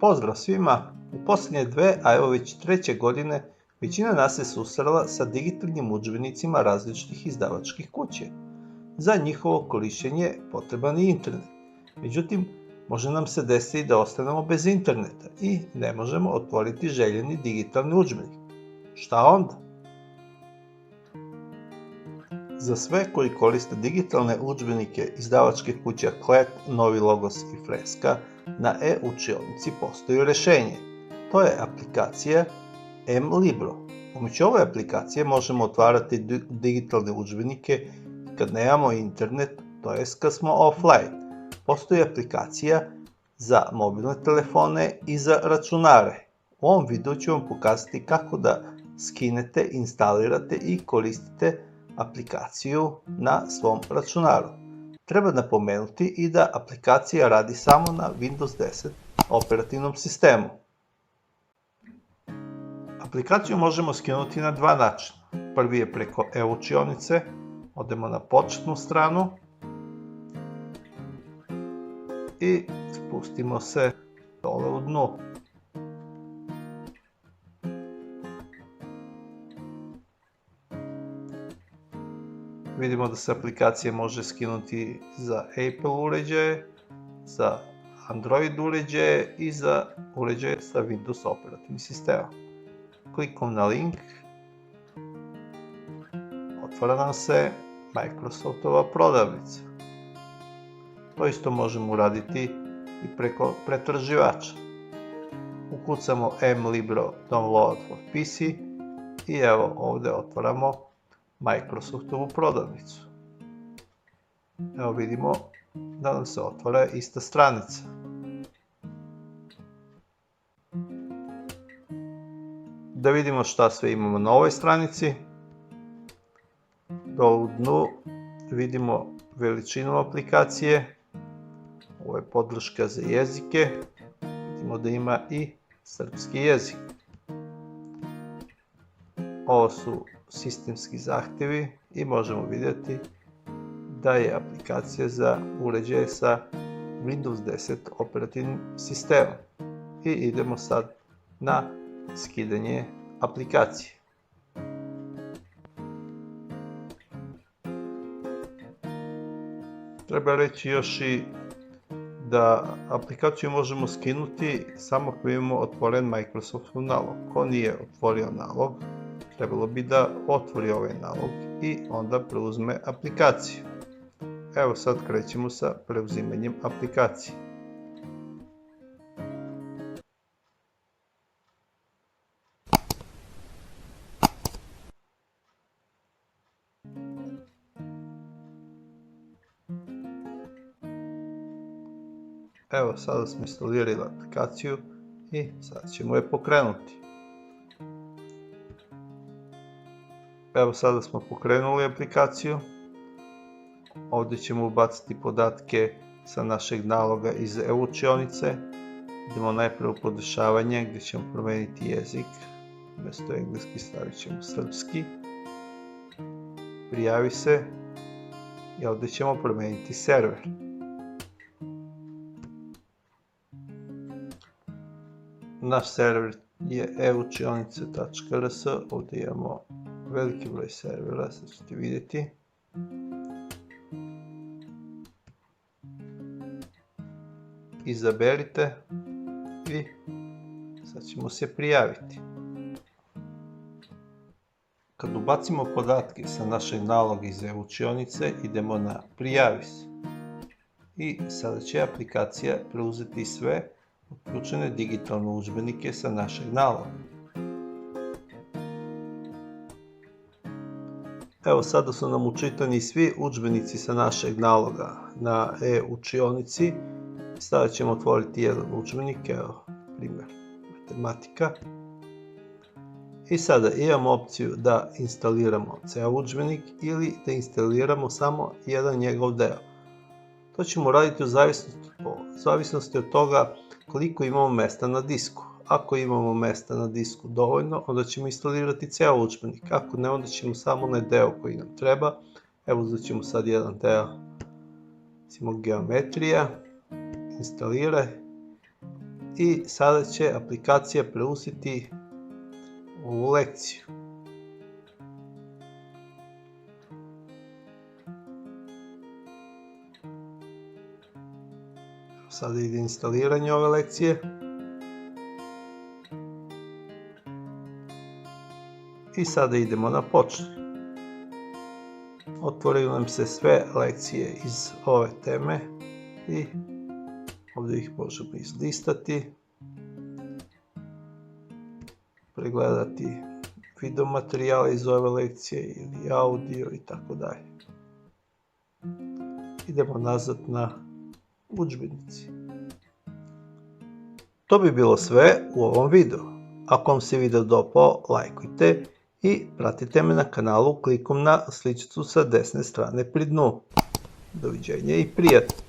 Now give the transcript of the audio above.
Pozdrav svima! U posljednje 2, a evo već 3. godine, većina nas se susrela sa digitalnim udžbenicima različitih izdavačkih kuća. Za njihovo korištenje potreban je internet. Međutim, može nam se desiti da ostanemo bez interneta i ne možemo otvoriti željeni digitalni udžbenik. Šta onda? Za sve koji koriste digitalne udžbenike izdavačke kuće Klet, Novi Logos i Freska, na e-učionici postoji rješenje. To je aplikacija mLibro. Pomoću ove aplikacije možemo otvarati digitalne udžbenike kad nemamo internet, to jest kad smo offline. Postoji aplikacija za mobilne telefone i za računare. U ovom videu ću vam pokazati kako da skinete, instalirate i koristite aplikaciju na svom računaru. Treba napomenuti i da aplikacija radi samo na Windows 10 operativnom sistemu. Aplikaciju možemo skinuti na dva načina. Prvi je preko e-učionice, odemo na početnu stranu i spustimo se dole u dnu. Vidimo da se aplikacija može skinuti za Apple uređaje, za Android uređaje i za uređaje sa Windows operativnim sistemom. Klikom na link, otvara nam se Microsoftova prodavnica. To isto možemo uraditi i preko pretraživača. Ukucamo mLibro Download for PC i evo ovdje otvaramo Microsoftovu prodavnicu. Evo vidimo da nam se otvara ista stranica. Da vidimo šta sve imamo na ovoj stranici. Dole u dnu vidimo veličinu aplikacije. Ovo je podrška za jezike. Vidimo da ima i srpski jezik. Ovo su sistemski zahtjevi i možemo vidjeti da je aplikacija za uređaje sa Windows 10 operativnim sistemom. I idemo sad na skidanje aplikacije. Treba reći još i da aplikaciju možemo skinuti samo ako imamo otvoren Microsoftov nalog. Ko nije otvorio nalog, trebalo bi da otvori ovaj nalog i onda preuzme aplikaciju. Evo sad krećemo sa preuzimanjem aplikacije. Evo sada smo instalirali aplikaciju i sad ćemo je pokrenuti. Evo sada smo pokrenuli aplikaciju. Ovdje ćemo ubaciti podatke sa našeg naloga iz e-učionice. Idemo najprije u podešavanje gdje ćemo promijeniti jezik. Umjesto engleski stavit ćemo srpski. Prijavi se i ovdje ćemo promijeniti server. Naš server je eučionice.rs, ovdje imamo veliki broj servera, sad ćete vidjeti. Izaberite i sad ćemo se prijaviti. Kad ubacimo podatke sa našeg naloga iz e-učionice, idemo na prijavi se. I sada će aplikacija preuzeti sve uključene digitalne udžbenike sa našeg naloga. Evo sada su nam učitani svi udžbenici sa našeg naloga na e-učionici. Sada ćemo otvoriti jedan udžbenik, evo primjer matematika. I sada imamo opciju da instaliramo ceo udžbenik ili da instaliramo samo jedan njegov deo. To ćemo raditi u zavisnosti od toga koliko imamo mesta na disku. Ako imamo mesta na disku dovoljno, onda ćemo instalirati ceo udžbenik. Ako ne, onda ćemo samo onaj deo koji nam treba. Evo uzet ćemo sad jedan deo, recimo geometrija, instaliraj I sada će aplikacija preuzeti ovu lekciju. Sada ide instaliranje ove lekcije. I sada idemo na počni. Otvoraju nam se sve lekcije iz ove teme i ovdje ih možemo izlistati, pregledati video materijale iz ove lekcije ili audio i tako dalje. Idemo nazad na udžbenici. To bi bilo sve u ovom videu. Ako vam se video dopao, lajkujte i pratite me na kanalu klikom na sličicu sa desne strane pri dnu. Doviđenja i prijatno!